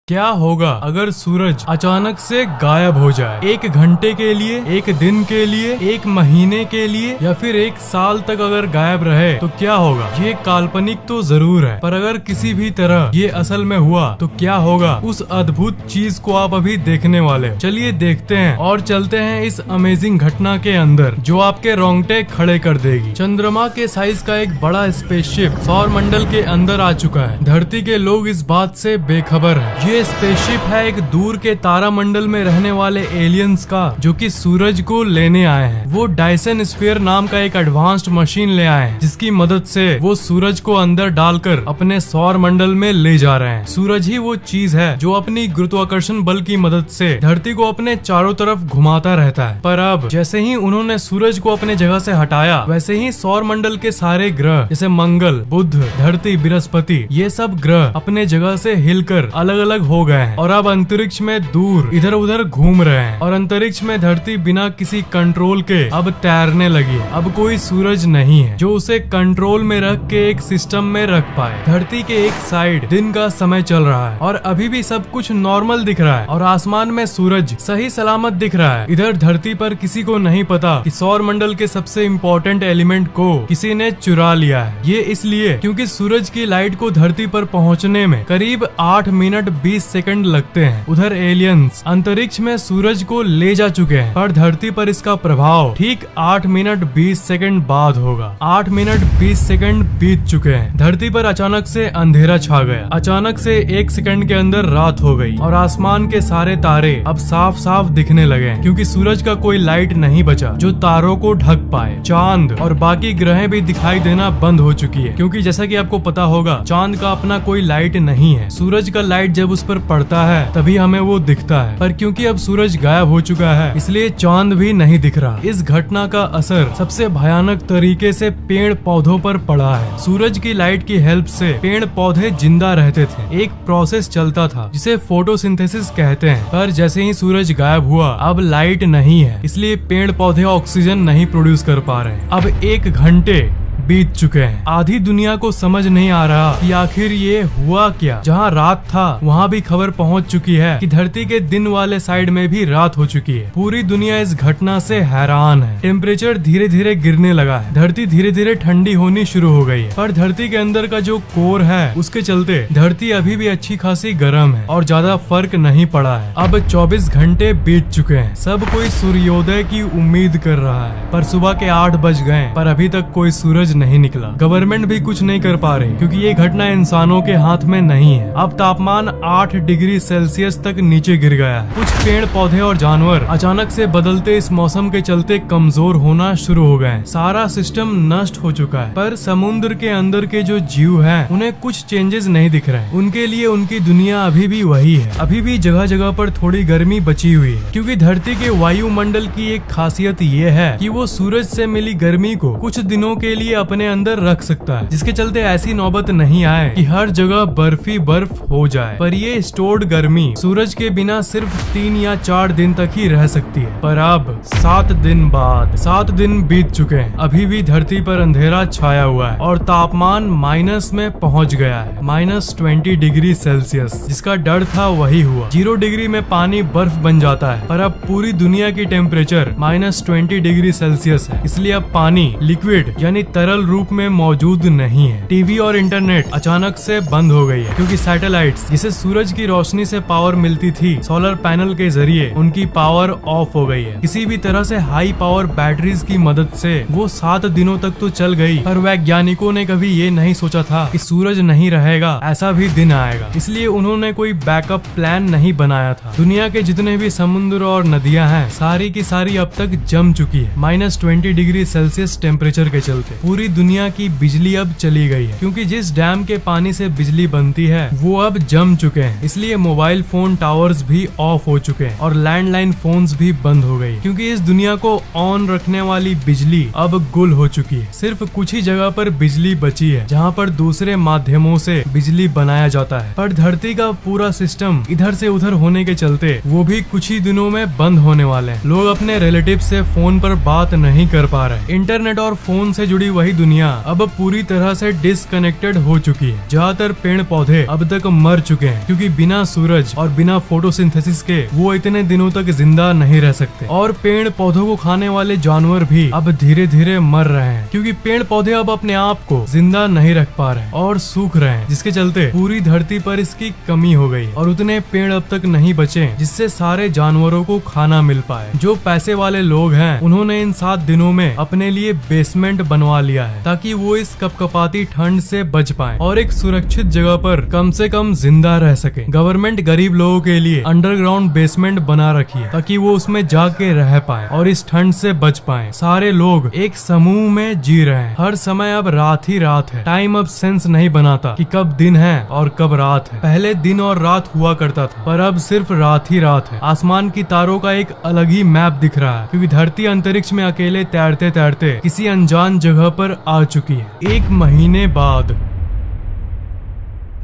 क्या होगा अगर सूरज अचानक से गायब हो जाए? एक घंटे के लिए, एक दिन के लिए, एक महीने के लिए या फिर एक साल तक अगर गायब रहे तो क्या होगा? ये काल्पनिक तो जरूर है, पर अगर किसी भी तरह ये असल में हुआ तो क्या होगा? उस अद्भुत चीज को आप अभी देखने वाले हो। चलिए देखते हैं और चलते हैं इस अमेजिंग घटना के अंदर जो आपके रोंगटे खड़े कर देगी। चंद्रमा के साइज का एक बड़ा स्पेसशिप सौर मंडल के अंदर आ चुका है। धरती के लोग इस बात से बेखबर है। ये स्पेसशिप है एक दूर के तारामंडल में रहने वाले एलियंस का, जो कि सूरज को लेने आए हैं। वो डायसन स्फीयर नाम का एक एडवांस्ड मशीन ले आए हैं, जिसकी मदद से वो सूरज को अंदर डालकर अपने सौर मंडल में ले जा रहे हैं। सूरज ही वो चीज है जो अपनी गुरुत्वाकर्षण बल की मदद से धरती को अपने चारों तरफ घुमाता रहता है। पर अब जैसे ही उन्होंने सूरज को अपने जगह से हटाया, वैसे ही सौर मंडल के सारे ग्रह जैसे मंगल, बुध, धरती, बृहस्पति, ये सब ग्रह अपने जगह से हिलकर अलग अलग हो गए हैं और अब अंतरिक्ष में दूर इधर उधर घूम रहे हैं। और अंतरिक्ष में धरती बिना किसी कंट्रोल के अब तैरने लगी है। अब कोई सूरज नहीं है जो उसे कंट्रोल में रख के एक सिस्टम में रख पाए। धरती के एक साइड दिन का समय चल रहा है और अभी भी सब कुछ नॉर्मल दिख रहा है और आसमान में सूरज सही सलामत दिख रहा है। इधर धरती पर किसी को नहीं पता कि सौर मंडल के सबसे इम्पोर्टेंट एलिमेंट को किसी ने चुरा लिया है। ये इसलिए क्योंकि सूरज की लाइट को धरती पर पहुंचने में करीब 8 मिनट 20 सेकंड लगते हैं। उधर एलियंस अंतरिक्ष में सूरज को ले जा चुके हैं, पर धरती पर इसका प्रभाव ठीक 8 मिनट 20 सेकंड बाद होगा। 8 मिनट 20 सेकंड बीत चुके हैं। धरती पर अचानक से अंधेरा छा गया। अचानक से 1 सेकंड के अंदर रात हो गई और आसमान के सारे तारे अब साफ साफ दिखने लगे हैं, क्योंकि सूरज का कोई लाइट नहीं बचा जो तारों को ढक पाए। चांद और बाकी ग्रहें भी दिखाई देना बंद हो चुकी है, क्योंकि जैसा कि आपको पता होगा चांद का अपना कोई लाइट नहीं है। सूरज का लाइट जब उस पर पड़ता है तभी हमें वो दिखता है, पर क्योंकि अब सूरज गायब हो चुका है इसलिए चांद भी नहीं दिख रहा। इस घटना का असर सबसे भयानक तरीके से पेड़ पौधों पर पड़ा है। सूरज की लाइट की हेल्प से पेड़ पौधे जिंदा रहते थे। एक प्रोसेस चलता था जिसे फोटोसिंथेसिस कहते हैं, पर जैसे ही सूरज गायब हुआ अब लाइट नहीं है, इसलिए पेड़ पौधे ऑक्सीजन नहीं प्रोड्यूस कर पा रहे हैं। अब 1 घंटे बीत चुके हैं। आधी दुनिया को समझ नहीं आ रहा कि आखिर ये हुआ क्या। जहाँ रात था वहाँ भी खबर पहुँच चुकी है कि धरती के दिन वाले साइड में भी रात हो चुकी है। पूरी दुनिया इस घटना से हैरान है। टेम्परेचर धीरे धीरे गिरने लगा है। धरती धीरे धीरे ठंडी होनी शुरू हो गई है, पर धरती के अंदर का जो कोर है उसके चलते धरती अभी भी अच्छी खासी गर्म है और ज्यादा फर्क नहीं पड़ा है। अब 24 घंटे बीत चुके हैं। सब कोई सूर्योदय की उम्मीद कर रहा है, पर सुबह के 8 बज गए पर अभी तक कोई सूरज नहीं निकला। गवर्नमेंट भी कुछ नहीं कर पा रही, क्योंकि ये घटना इंसानों के हाथ में नहीं है। अब तापमान 8 डिग्री सेल्सियस तक नीचे गिर गया है। कुछ पेड़ पौधे और जानवर अचानक से बदलते इस मौसम के चलते कमजोर होना शुरू हो गए। सारा सिस्टम नष्ट हो चुका है, पर समुद्र के अंदर के जो जीव हैं उन्हें कुछ चेंजेस नहीं दिख रहे हैं। उनके लिए उनकी दुनिया अभी भी वही है। अभी भी जगह जगह पर थोड़ी गर्मी बची हुई है, क्योंकि धरती के वायुमंडल की एक खासियत ये है कि वो सूरज से मिली गर्मी को कुछ दिनों के लिए अपने अंदर रख सकता है, जिसके चलते ऐसी नौबत नहीं आए कि हर जगह बर्फी बर्फ हो जाए। पर ये स्टोर्ड गर्मी सूरज के बिना सिर्फ 3 या 4 दिन तक ही रह सकती है। पर अब 7 दिन बाद 7 दिन बीत चुके हैं। अभी भी धरती पर अंधेरा छाया हुआ है और तापमान माइनस में पहुंच गया है, -20 डिग्री सेल्सियस। जिसका डर था वही हुआ। 0 डिग्री में पानी बर्फ बन जाता है, पर अब पूरी दुनिया की टेम्परेचर -20 डिग्री सेल्सियस है। इसलिए अब पानी लिक्विड यानी तरल रूप में मौजूद नहीं है। टीवी और इंटरनेट अचानक से बंद हो गई है, क्योंकि सैटेलाइट्स जिसे सूरज की रोशनी से पावर मिलती थी सोलर पैनल के जरिए, उनकी पावर ऑफ हो गई है। किसी भी तरह से हाई पावर बैटरीज की मदद से वो 7 दिनों तक तो चल गई, पर वैज्ञानिकों ने कभी ये नहीं सोचा था कि सूरज नहीं रहेगा, ऐसा भी दिन आएगा। इसलिए उन्होंने कोई बैकअप प्लान नहीं बनाया था। दुनिया के जितने भी समुद्र और नदियां हैं सारी की सारी अब तक जम चुकी है, -20 डिग्री सेल्सियस टेम्परेचर के चलते। पूरी दुनिया की बिजली अब चली गई है, क्योंकि जिस डैम के पानी से बिजली बनती है वो अब जम चुके हैं। इसलिए मोबाइल फोन टावर्स भी ऑफ हो चुके हैं और लैंडलाइन फोन्स भी बंद हो गई, क्योंकि इस दुनिया को ऑन रखने वाली बिजली अब गुल हो चुकी है। सिर्फ कुछ ही जगह पर बिजली बची है जहाँ पर दूसरे माध्यमों से बिजली बनाया जाता है, पर धरती का पूरा सिस्टम इधर से उधर होने के चलते वो भी कुछ ही दिनों में बंद होने वाले हैं। लोग अपने रिलेटिव से फोन पर बात नहीं कर पा रहे। इंटरनेट और फोन से जुड़ी वही दुनिया अब पूरी तरह से डिसकनेक्टेड हो चुकी है। ज्यादातर पेड़ पौधे अब तक मर चुके हैं क्योंकि बिना सूरज और बिना फोटोसिंथेसिस के वो इतने दिनों तक जिंदा नहीं रह सकते। और पेड़ पौधों को खाने वाले जानवर भी अब धीरे धीरे मर रहे हैं क्योंकि पेड़ पौधे अब अपने आप को जिंदा नहीं रख पा रहे हैं और सूख रहे हैं, जिसके चलते पूरी धरती पर इसकी कमी हो गई और उतने पेड़ अब तक नहीं बचे जिससे सारे जानवरों को खाना मिल पाए। जो पैसे वाले लोग हैं उन्होंने इन 7 दिनों में अपने लिए बेसमेंट बनवा लिया है ताकि वो इस कपकपाती ठंड से बच पाए और एक सुरक्षित जगह पर कम से कम जिंदा रह सके। गवर्नमेंट गरीब लोगों के लिए अंडरग्राउंड बेसमेंट बना रखी है ताकि वो उसमें जाके रह पाए और इस ठंड से बच पाए। सारे लोग एक समूह में जी रहे हैं। हर समय अब रात ही रात है। टाइम अब सेंस नहीं बनाता कि कब दिन है और कब रात है। पहले दिन और रात हुआ करता था पर अब सिर्फ रात ही रात है। आसमान की तारों का एक अलग ही मैप दिख रहा है क्योंकि धरती अंतरिक्ष में अकेले तैरते तैरते किसी अनजान जगह पर आ चुकी है। 1 महीने बाद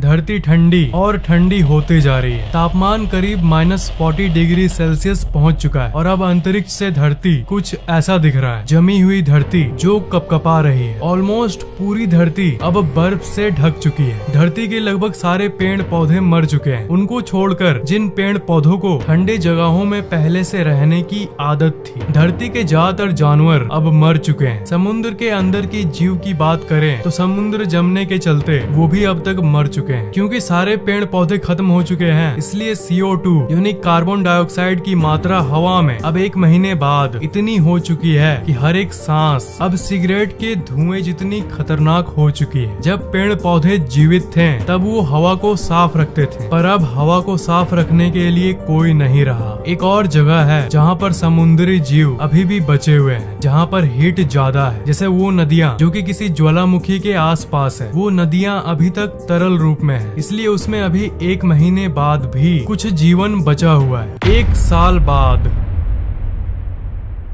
धरती ठंडी और ठंडी होते जा रही है। तापमान करीब -40 डिग्री सेल्सियस पहुंच चुका है और अब अंतरिक्ष से धरती कुछ ऐसा दिख रहा है। जमी हुई धरती जो कपकपा रही है। ऑलमोस्ट पूरी धरती अब बर्फ से ढक चुकी है। धरती के लगभग सारे पेड़ पौधे मर चुके हैं। उनको छोड़कर जिन पेड़ पौधों को ठंडे जगहों में पहले से रहने की आदत थी। धरती के ज्यादातर जानवर अब मर चुके हैं। समुद्र के अंदर की जीव की बात करें तो समुद्र जमने के चलते वो भी अब तक मर चुके हैं। क्योंकि सारे पेड़ पौधे खत्म हो चुके हैं इसलिए CO2 यानी कार्बन डाइऑक्साइड की मात्रा हवा में अब 1 महीने बाद इतनी हो चुकी है कि हर एक सांस अब सिगरेट के धुएं जितनी खतरनाक हो चुकी है। जब पेड़ पौधे जीवित थे तब वो हवा को साफ रखते थे पर अब हवा को साफ रखने के लिए कोई नहीं रहा। एक और जगह है जहाँ पर समुद्री जीव अभी भी बचे हुए हैं, जहाँ पर हीट ज्यादा है। जैसे वो नदियाँ जो कि किसी ज्वालामुखी के आसपास है। वो नदियाँ अभी तक तरल रूप में है इसलिए उसमें अभी 1 महीने बाद भी कुछ जीवन बचा हुआ है। 1 साल बाद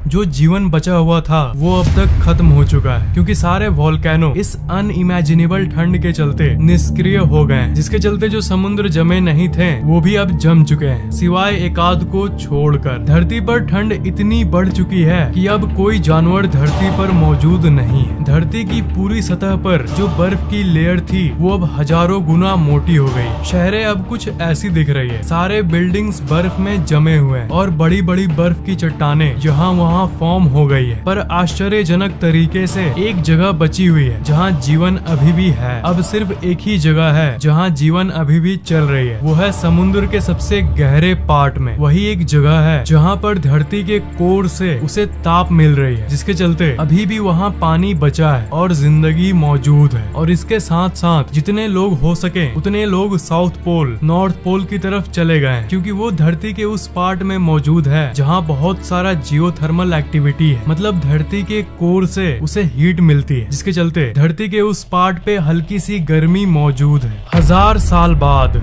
जो जीवन बचा हुआ था वो अब तक खत्म हो चुका है क्योंकि सारे वोल्केनो इस अनइमेजिनेबल ठंड के चलते निष्क्रिय हो गए हैं, जिसके चलते जो समुद्र जमे नहीं थे वो भी अब जम चुके हैं सिवाय एकाध को छोड़कर। धरती पर ठंड इतनी बढ़ चुकी है कि अब कोई जानवर धरती पर मौजूद नहीं है। धरती की पूरी सतह पर जो बर्फ की लेयर थी वो अब हजारों गुना मोटी हो गई। शहरें अब कुछ ऐसी दिख रही है। सारे बिल्डिंग्स बर्फ में जमे हुए हैं और बड़ी बड़ी बर्फ की चट्टानें यहाँ वहाँ फॉर्म हो गई है। पर आश्चर्यजनक तरीके से एक जगह बची हुई है जहाँ जीवन अभी भी है। अब सिर्फ एक ही जगह है जहाँ जीवन अभी भी चल रही है, वो है समुद्र के सबसे गहरे पार्ट में। वही एक जगह है जहाँ पर धरती के कोर से उसे ताप मिल रही है, जिसके चलते अभी भी वहाँ पानी बचा है और जिंदगी मौजूद है। और इसके साथ साथ जितने लोग हो सके उतने लोग साउथ पोल, नॉर्थ पोल की तरफ चले गए क्योंकि वो धरती के उस पार्ट में मौजूद है जहाँ बहुत सारा जियोथर्मल एक्टिविटी है। मतलब धरती के कोर से उसे हीट मिलती है, जिसके चलते धरती के उस पार्ट पे हल्की सी गर्मी मौजूद है। 1000 साल बाद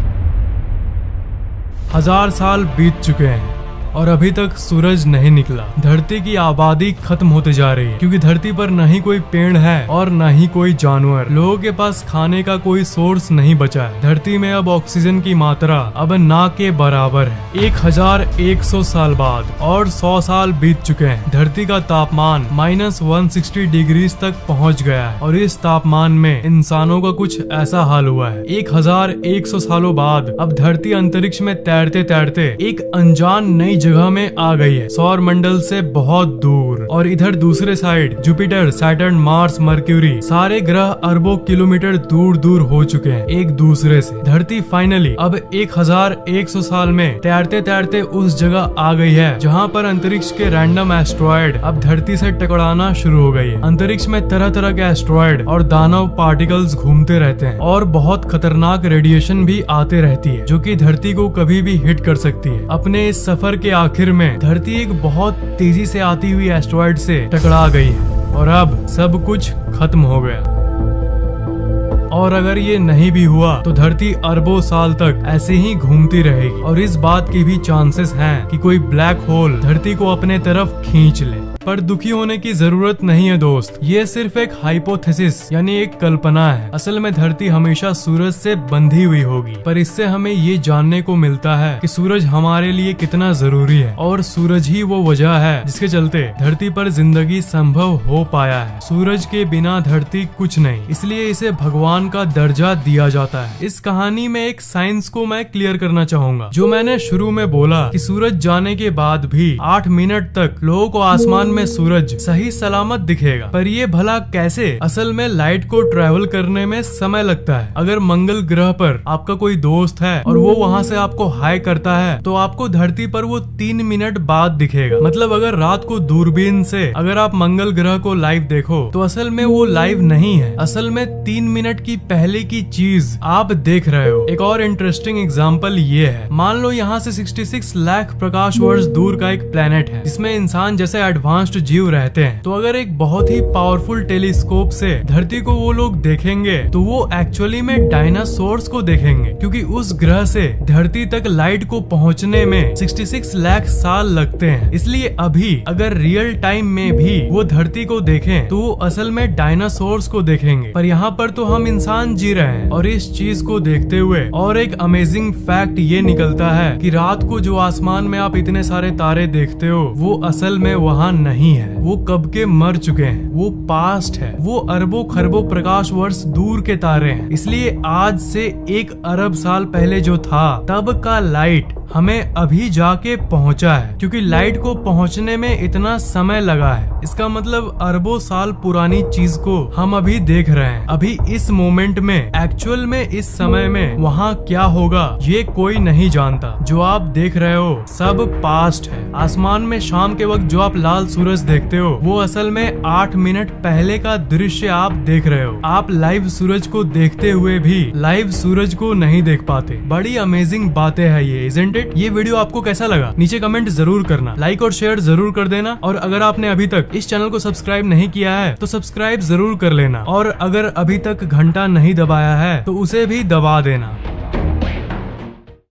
1000 साल बीत चुके हैं और अभी तक सूरज नहीं निकला। धरती की आबादी खत्म होते जा रही है क्योंकि धरती पर न ही कोई पेड़ है और न ही कोई जानवर। लोगों के पास खाने का कोई सोर्स नहीं बचा है। धरती में अब ऑक्सीजन की मात्रा अब ना के बराबर है। 1100 साल बाद और 100 साल बीत चुके हैं। धरती का तापमान -160 डिग्री तक पहुंच गया है और इस तापमान में इंसानों का कुछ ऐसा हाल हुआ है। 1100 सालों बाद अब धरती अंतरिक्ष में तैरते तैरते एक अनजान नई जगह में आ गई है, सौर मंडल से बहुत दूर। और इधर दूसरे side Jupiter, Saturn, Mars, mercury सारे ग्रह अरबों किलोमीटर दूर दूर हो चुके हैं एक दूसरे से। धरती फाइनली अब 1100 साल में तैरते तैरते उस जगह आ गई है जहाँ पर अंतरिक्ष के रैंडम एस्ट्रॉयड अब धरती से टकराना शुरू हो गई है। अंतरिक्ष में तरह तरह के एस्ट्रॉयड और दानव पार्टिकल्स घूमते रहते हैं और बहुत खतरनाक रेडिएशन भी आते रहती है जो कि धरती को कभी भी हिट कर सकती है। अपने इस सफर के आखिर में धरती एक बहुत तेजी से आती हुई एस्ट्रॉयड से टकरा गई है और अब सब कुछ खत्म हो गया। और अगर ये नहीं भी हुआ तो धरती अरबों साल तक ऐसे ही घूमती रहेगी और इस बात की भी चांसेस हैं कि कोई ब्लैक होल धरती को अपने तरफ खींच ले। पर दुखी होने की जरूरत नहीं है दोस्त, ये सिर्फ एक हाइपोथेसिस यानी एक कल्पना है। असल में धरती हमेशा सूरज से बंधी हुई होगी, पर इससे हमें ये जानने को मिलता है कि सूरज हमारे लिए कितना जरूरी है और सूरज ही वो वजह है जिसके चलते धरती पर जिंदगी संभव हो पाया है। सूरज के बिना धरती कुछ नहीं, इसलिए इसे भगवान का दर्जा दिया जाता है। इस कहानी में एक साइंस को मैं क्लियर करना चाहूंगा। जो मैंने शुरू में बोला कि सूरज जाने के बाद भी 8 मिनट तक लोगों को आसमान में सूरज सही सलामत दिखेगा, पर ये भला कैसे? असल में लाइट को ट्रेवल करने में समय लगता है। अगर मंगल ग्रह पर आपका कोई दोस्त है और वो वहाँ से आपको हाय करता है तो आपको धरती पर वो 3 मिनट बाद दिखेगा। मतलब अगर रात को दूरबीन से अगर आप मंगल ग्रह को लाइव देखो तो असल में वो लाइव नहीं है, असल में 3 मिनट की पहले की चीज आप देख रहे हो। एक और इंटरेस्टिंग एग्जांपल ये है, मान लो यहाँ से 66 लाख प्रकाश वर्ष दूर का एक प्लेनेट है जिसमें इंसान जैसे एडवांस्ड जीव रहते हैं। तो अगर एक बहुत ही पावरफुल टेलीस्कोप से धरती को वो लोग देखेंगे तो वो एक्चुअली में डायनासोर्स को देखेंगे, क्योंकि उस ग्रह से धरती तक लाइट को पहुंचने में 66 लाख साल लगते हैं। इसलिए अभी अगर रियल टाइम में भी वो धरती को देखें तो वो असल में डायनासोर्स को देखेंगे, पर यहाँ पर तो हम इंसान जी रहे हैं। और इस चीज को देखते हुए और एक अमेजिंग फैक्ट ये निकलता है कि रात को जो आसमान में आप इतने सारे तारे देखते हो वो असल में वहाँ नहीं है, वो कब के मर चुके हैं, वो पास्ट है, वो अरबों खरबों प्रकाश वर्ष दूर के तारे हैं। इसलिए आज से 1 अरब साल पहले जो था तब का लाइट हमें अभी जाके पहुंचा है, क्योंकि लाइट को पहुंचने में इतना समय लगा है। इसका मतलब अरबों साल पुरानी चीज को हम अभी देख रहे हैं। अभी इस मोमेंट में एक्चुअल में इस समय में वहाँ क्या होगा ये कोई नहीं जानता। जो आप देख रहे हो सब पास्ट है। आसमान में शाम के वक्त जो आप लाल सूरज देखते हो वो असल में 8 मिनट पहले का दृश्य आप देख रहे हो। आप लाइव सूरज को देखते हुए भी लाइव सूरज को नहीं देख पाते। बड़ी अमेजिंग बातें हैं ये, इज़न्ट इट? ये वीडियो आपको कैसा लगा नीचे कमेंट जरूर करना, लाइक और शेयर जरूर कर देना। और अगर आपने अभी तक इस चैनल को सब्सक्राइब नहीं किया है तो सब्सक्राइब जरूर कर लेना, और अगर अभी तक घंटा नहीं दबाया है तो उसे भी दबा देना।